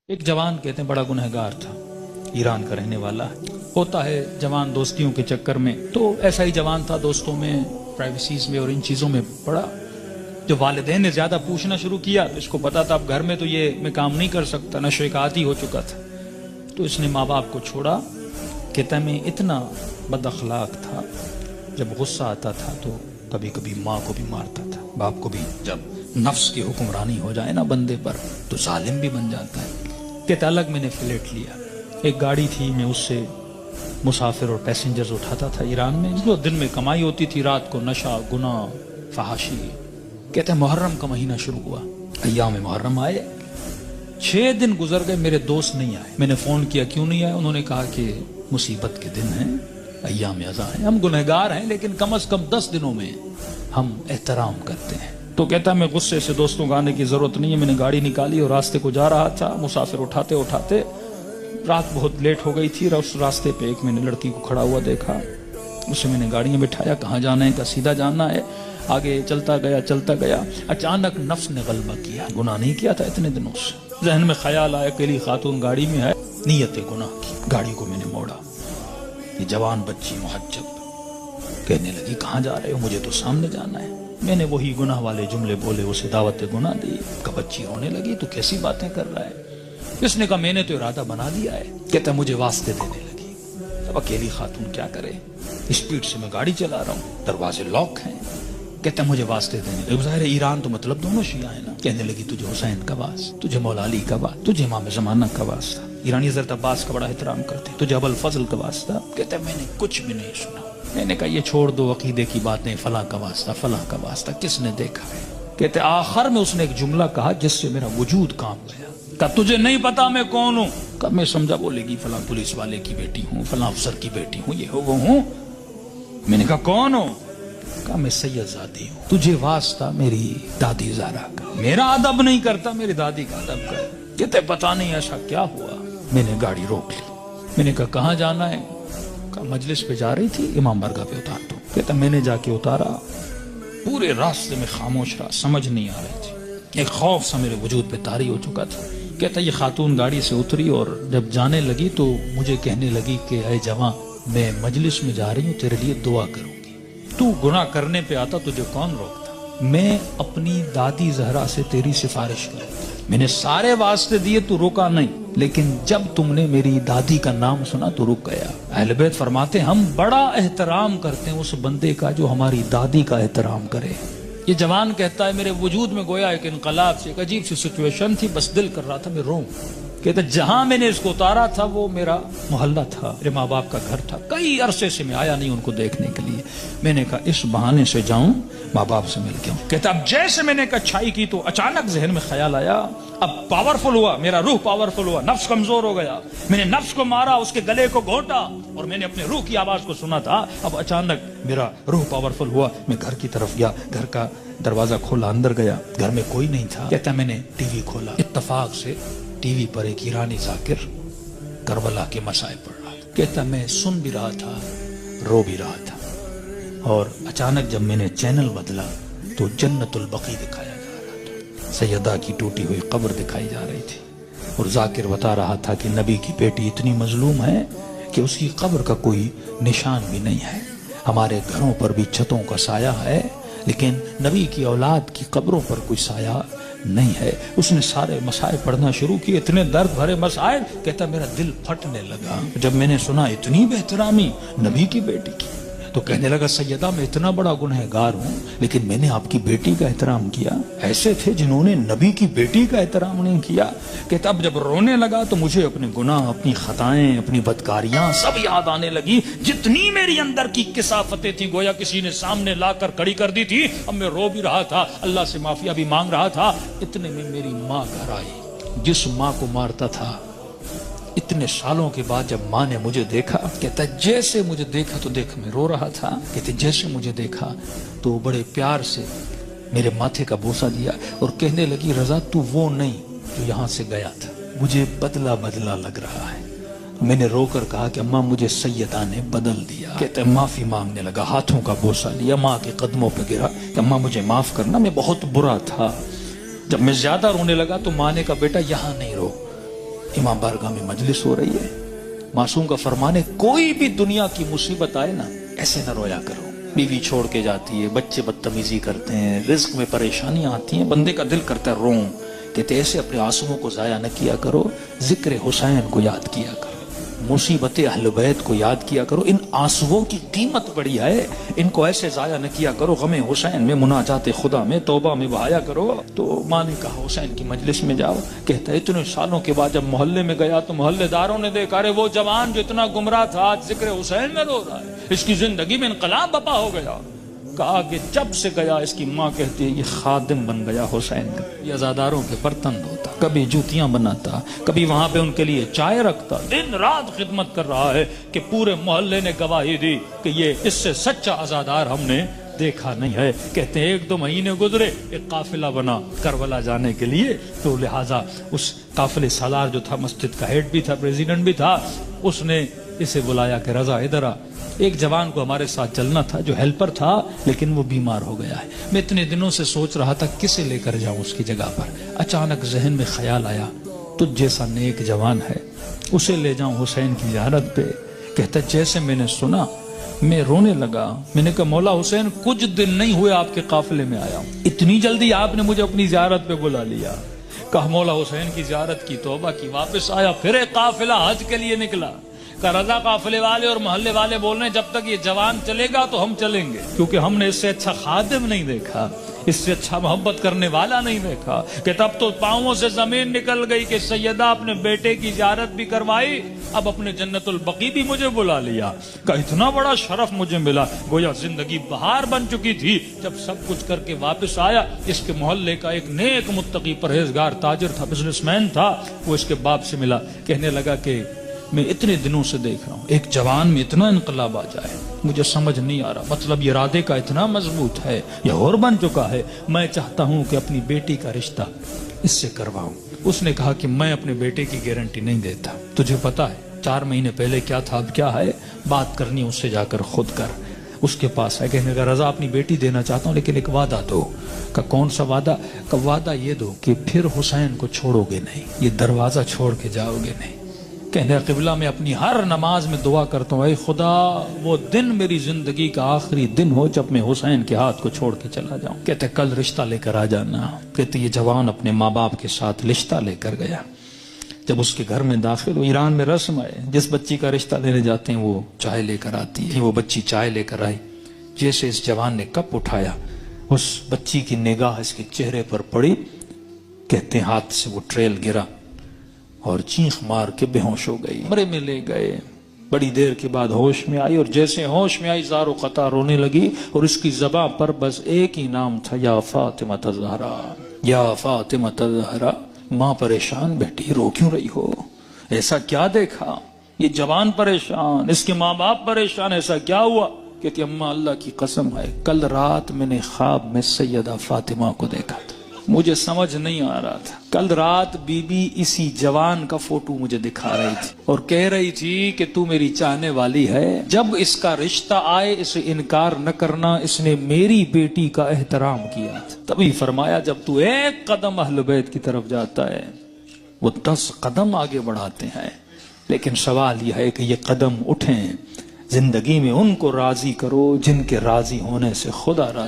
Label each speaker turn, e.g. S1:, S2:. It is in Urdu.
S1: ایک جوان کہتے ہیں بڑا گنہگار تھا، ایران کا رہنے والا ہوتا ہے جوان دوستیوں کے چکر میں، تو ایسا ہی جوان تھا دوستوں میں، پرائیویسیز میں اور ان چیزوں میں پڑا۔ جو والدین نے زیادہ پوچھنا شروع کیا تو اس کو پتا تھا اب گھر میں تو یہ میں کام نہیں کر سکتا، نشے کا عادی ہو چکا تھا، تو اس نے ماں باپ کو چھوڑا۔ کہتا میں اتنا بد اخلاق تھا، جب غصہ آتا تھا تو کبھی کبھی ماں کو بھی مارتا تھا، باپ کو بھی۔ جب نفس کی حکمرانی ہو جائے نا بندے پر تو ظالم بھی بن جاتا ہے۔ کہتا الگ میں نے فلیٹ لیا، ایک گاڑی تھی، میں اس سے مسافر اور پیسنجرز اٹھاتا تھا ایران میں، جو دن میں کمائی ہوتی تھی، رات کو نشہ، گناہ، فحاشی۔ کہتے ہیں محرم کا مہینہ شروع ہوا، ایام محرم آئے، 6 دن گزر گئے، میرے دوست نہیں آئے۔ میں نے فون کیا کیوں نہیں آئے، انہوں نے کہا کہ مصیبت کے دن ہیں، ایام ازاں ہیں، ہم گنہگار ہیں لیکن کم از کم 10 دنوں میں ہم احترام کرتے ہیں۔ تو کہتا میں غصے سے دوستوں کو آنے کی ضرورت نہیں ہے، میں نے گاڑی نکالی اور راستے کو جا رہا تھا، مسافر اٹھاتے اٹھاتے رات بہت لیٹ ہو گئی تھی، اس راستے پہ ایک میں نے لڑکی کو کھڑا ہوا دیکھا، اسے میں نے گاڑی میں بٹھایا، کہاں جانا ہے، کہا سیدھا جانا ہے۔ آگے چلتا گیا، اچانک نفس نے غلبہ کیا، گناہ نہیں کیا تھا اتنے دنوں سے، ذہن میں خیال آیا اکیلی خاتون گاڑی میں ہے، نیت گناہ کی، گاڑی کو میں نے موڑا۔ یہ جوان بچی محجب کہنے لگی کہاں جا رہے ہو، مجھے تو سامنے جانا ہے۔ میں نے وہی گناہ والے جملے بولے، اسے دعوت گناہ دی۔ کہ بچی رونے لگی، تو کیسی باتیں کر رہا ہے؟ اس نے کہا میں نے تو ارادہ بنا لیا ہے۔ کہتا مجھے واسطے دینے لگی، اب اکیلی خاتون کیا کرے، اسپیڈ سے میں گاڑی چلا رہا ہوں، دروازے لاک ہیں۔ کہتا مجھے واسطے دینے لگی، ظاہر ہے ایران تو مطلب دونوں شیعہ ہیں نا۔ کہنے لگی تجھے حسین کا واسطہ، تجھے مولا علی کا واسطہ، تجھے امام زمانہ کا واسطہ، ایرانی حضرت عباس کا بڑا احترام کرتے، تجھے ابو الفضل کا واسطہ۔ کہتا میں نے کچھ بھی نہیں سنا، میں نے کہا یہ چھوڑ دو عقیدے کی باتیں، فلاں کا واسطہ، فلاں کا واسطہ، کس نے دیکھا ہے؟ کہتے آخر میں اس نے ایک جملہ کہا جس سے میرا وجود کام گیا۔ کہا تجھے نہیں پتا میں کون ہوں؟ کہا میں سمجھا بولے گی فلاں پولیس والے کی بیٹی ہوں، فلاں افسر کی بیٹی ہوں، یہ ہو وہ ہوں۔ میں نے کہا کون ہو؟ کہا میں سید زادی ہوں، تجھے واسطہ میری دادی زہرا کا، میرا ادب نہیں کرتا، میری دادی کا ادب کر۔ کہتے پتا نہیں ایسا کیا ہوا۔ میں نے گاڑی روک لی، میں نے کہا کہاں جانا ہے؟ کہا مجلس پہ جا رہی تھی، امام برگاہ پہ اتار دو۔ کہتا میں نے جا کے اتارا، پورے راستے میں خاموش رہا، سمجھ نہیں آ رہی تھی، ایک خوف سا میرے وجود پہ طاری ہو چکا تھا۔ کہتا یہ خاتون گاڑی سے اتری اور جب جانے لگی تو مجھے کہنے لگی کہ اے جوان، میں مجلس میں جا رہی ہوں، تیرے لیے دعا کروں گی، تو گناہ کرنے پہ آتا تجھے کون روکتا، میں اپنی دادی زہرا سے تیری سفارش کروں گی۔ میں نے سارے واسطے دیے، تو روکا نہیں، لیکن جب تم نے میری دادی کا نام سنا تو رک گیا۔ اہل بیت فرماتے ہیں ہم بڑا احترام کرتے ہیں اس بندے کا جو ہماری دادی کا احترام کرے۔ یہ جوان کہتا ہے میرے وجود میں گویا ایک انقلاب سے، ایک عجیب سی سچویشن تھی، بس دل کر رہا تھا میں روؤں۔ کہتا جہاں میں نے اس کو اتارا تھا وہ میرا محلہ تھا، میرے ماں باپ کا گھر تھا، کئی عرصے سے میں آیا نہیں ان کو دیکھنے کے لیے۔ میں نے کہا اس بہانے سے جاؤں، ماں باپ سے مل کے آؤں۔ کہتا اب جیسے میں نے کچھائی کی تو اچانک ذہن میں خیال آیا، اب پاورفل ہوا، میرا روح پاورفل ہوا، نفس کمزور ہو گیا، میں نے نفس کو مارا، اس کے گلے کو گھونٹا اور میں نے اپنے روح کی آواز کو سنا تھا۔ اب اچانک میرا روح پاورفل ہوا، میں گھر کی طرف گیا، گھر کا دروازہ کھولا، اندر گیا، گھر میں کوئی نہیں تھا۔ کہتا میں نے ٹی وی کھولا، اتفاق سے ٹی وی پر ایک ایرانی ذاکر کربلا کے مسائل پڑھ رہا تھا۔ کہتا میں سن بھی رہا تھا، رو بھی رہا تھا، اور اچانک جب میں نے چینل بدلا تو جنت البقیع دکھایا جا رہا تھا، سیدہ کی ٹوٹی ہوئی قبر دکھائی جا رہی تھی، اور ذاکر بتا رہا تھا کہ نبی کی بیٹی اتنی مظلوم ہے کہ اس کی قبر کا کوئی نشان بھی نہیں ہے، ہمارے گھروں پر بھی چھتوں کا سایہ ہے لیکن نبی کی اولاد کی قبروں پر کوئی سایہ نہیں ہے۔ اس نے سارے مسائل پڑھنا شروع کیے، اتنے درد بھرے مسائل، کہتا میرا دل پھٹنے لگا جب میں نے سنا اتنی بہترامی نبی کی بیٹی کی۔ تو کہنے لگا سیدہ میں اتنا بڑا گنہگار ہوں لیکن میں نے آپ کی بیٹی کا احترام کیا، ایسے تھے جنہوں نے نبی کی بیٹی کا احترام نہیں کیا۔ کہتا اب جب رونے لگا تو مجھے اپنے گناہ، اپنی خطائیں، اپنی بدکاریاں سب یاد آنے لگی، جتنی میری اندر کی کثافتیں تھیں گویا کسی نے سامنے لا کر کھڑی کر دی تھی۔ اب میں رو بھی رہا تھا، اللہ سے معافیا بھی مانگ رہا تھا، اتنے میں میری ماں گھر آئی، جس ماں کو مارتا تھا۔ اتنے سالوں کے بعد جب ماں نے مجھے دیکھا، کہتا جیسے مجھے دیکھا تو دیکھ میں رو رہا تھا، کہتے جیسے مجھے دیکھا تو بڑے پیار سے میرے ماتھے کا بوسہ دیا اور کہنے لگی رضا تو وہ نہیں جو یہاں سے گیا تھا، مجھے بدلا بدلا لگ رہا ہے۔ میں نے رو کر کہا کہ اماں مجھے سیدہ نے بدل دیا۔ کہتے معافی مانگنے لگا، ہاتھوں کا بوسہ لیا، ماں کے قدموں پہ گرا کہ اماں مجھے معاف کرنا، میں بہت برا تھا۔ جب میں زیادہ رونے لگا تو ماں نے کہا بیٹا یہاں نہیں رو، امام بارگاہ میں مجلس ہو رہی ہے، معصوم کا فرمان ہے کوئی بھی دنیا کی مصیبت آئے نا ایسے نہ رویا کرو، بیوی چھوڑ کے جاتی ہے، بچے بدتمیزی کرتے ہیں، رزق میں پریشانیاں آتی ہیں، بندے کا دل کرتا ہے روں، کہتے ایسے اپنے آنسوؤں کو ضائع نہ کیا کرو، ذکر حسین کو یاد کیا کرو، مصیبت اہل بیت کو یاد کیا کرو، ان آنسوؤں کی قیمت بڑی ہے، ان کو ایسے ضائع نہ کیا کرو، غم حسین میں، مناجات خدا میں، توبہ میں بہایا کرو۔ تو ماں نے کہا حسین کی مجلس میں جاؤ، کہتا ہے اتنے سالوں کے بعد جب محلے میں گیا تو محلے داروں نے دیکھا رہے وہ جوان جو اتنا گمراہ تھا آج ذکر حسین میں رو رہا ہے، اس کی زندگی میں انقلاب بپا ہو گیا۔ کہا کہ جب سے گیا، اس کی ماں کہتی ہے یہ خادم بن گیا حسین کا، یہ عزاداروں کے برتن دھوتا، کبھی جوتیاں بناتا، کبھی وہاں پہ ان کے لیے چائے رکھتا، دن رات خدمت کر رہا ہے کہ پورے محلے نے گواہی دی کہ یہ اس سے سچا عزادار ہم نے دیکھا نہیں ہے۔ کہتے ہیں 1-2 مہینے گزرے، ایک قافلہ بنا کربلا جانے کے لیے، تو لہٰذا اس قافلے سالار جو تھا، مسجد کا ہیڈ بھی تھا، پریزیڈنٹ بھی تھا، اس نے اسے بلایا کہ رضا ادھر آ، ایک جوان کو ہمارے ساتھ چلنا تھا جو ہیلپر تھا لیکن وہ بیمار ہو گیا ہے، میں اتنے دنوں سے سوچ رہا تھا کسے لے کر جاؤں اس کی جگہ پر، اچانک ذہن میں خیال آیا تجھ جیسا نیک جوان ہے، اسے لے جاؤں حسین کی زیارت پہ۔ کہتا جیسے میں نے سنا میں رونے لگا، میں نے کہا مولا حسین کچھ دن نہیں ہوئے آپ کے قافلے میں آیا ہوں، اتنی جلدی آپ نے مجھے اپنی زیارت پہ بلا لیا۔ کہا مولا حسین کی زیارت کی، توبہ کی، واپس آیا، پھر ایک قافلہ حج کے لیے نکلا۔ کہ رضا قافلے والے اور محلے والے بول رہے ہیں جب تک یہ جوان چلے گا تو ہم چلیں گے، کیونکہ ہم نے اس سے اچھا خادم نہیں دیکھا، اس سے اچھا محبت کرنے والا نہیں دیکھا۔ کہ تب تو پاؤں سے زمین نکل گئی کہ سیدہ اپنے بیٹے کی زیارت بھی کروائی، اب اپنے جنت البقیع بھی مجھے بلا لیا۔ کہ اتنا بڑا شرف مجھے ملا، گویا زندگی بہار بن چکی تھی۔ جب سب کچھ کر کے واپس آیا، اس کے محلے کا ایک نیک متقی پرہیزگار تاجر تھا، بزنس مین تھا، وہ اس کے باپ سے ملا، کہنے لگا کہ میں اتنے دنوں سے دیکھ رہا ہوں ایک جوان میں اتنا انقلاب آ جائے، مجھے سمجھ نہیں آ رہا، مطلب یہ ارادے کا اتنا مضبوط ہے، یہ اور بن چکا ہے، میں چاہتا ہوں کہ اپنی بیٹی کا رشتہ اس سے کرواؤں۔ اس نے کہا کہ میں اپنے بیٹے کی گارنٹی نہیں دیتا، تجھے پتا ہے 4 مہینے پہلے کیا تھا اب کیا ہے، بات کرنی اس سے جا کر خود کر۔ اس کے پاس ہے، کہنے کا رضا اپنی بیٹی دینا چاہتا ہوں لیکن ایک وعدہ دو۔ کہ کون سا وعدہ؟ کہ وعدہ یہ دو کہ پھر حسین کو چھوڑو گے نہیں، یہ دروازہ چھوڑ کے جاؤ گے نہیں۔ کہنے قبلہ میں اپنی ہر نماز میں دعا کرتا ہوں اے خدا وہ دن میری زندگی کا آخری دن ہو جب میں حسین کے ہاتھ کو چھوڑ کے چلا جاؤں۔ کہتے کل رشتہ لے کر آ جانا۔ کہتے یہ جوان اپنے ماں باپ کے ساتھ رشتہ لے کر گیا۔ جب اس کے گھر میں داخل ہو، ایران میں رسم ہے جس بچی کا رشتہ لینے جاتے ہیں وہ چائے لے کر آتی ہے، وہ بچی چائے لے کر آئی، جیسے اس جوان نے کپ اٹھایا اس بچی کی نگاہ اس کے چہرے پر پڑی، کہتے ہاتھ سے وہ ٹریل گرا اور چیخ مار کے بے ہوش ہو گئی۔ کمرے میں لے گئے، بڑی دیر کے بعد ہوش میں آئی، اور جیسے ہوش میں آئی زار و قطع رونے لگی، اور اس کی زبان پر بس ایک ہی نام تھا، یا فاطمہ الزہرا، یا فاطمہ الزہرا۔ ماں پریشان، بیٹی رو کیوں رہی ہو؟ ایسا کیا دیکھا؟ یہ جوان پریشان، اس کے ماں باپ پریشان، ایسا کیا ہوا؟ کہتی اماں اللہ کی قسم ہے کل رات میں نے خواب میں سیدہ فاطمہ کو دیکھا تھا، مجھے سمجھ نہیں آ رہا تھا، کل رات بی بی اسی جوان کا فوٹو مجھے دکھا رہی تھی اور کہہ رہی تھی کہ تو میری چاہنے والی ہے، جب اس کا رشتہ آئے اسے انکار نہ کرنا، اس نے میری بیٹی کا احترام کیا تھا۔ تبھی فرمایا جب تو 1 قدم اہل بیت کی طرف جاتا ہے وہ 10 قدم آگے بڑھاتے ہیں، لیکن سوال یہ ہے کہ یہ قدم اٹھیں، زندگی میں ان کو راضی کرو جن کے راضی ہونے سے خدا راضی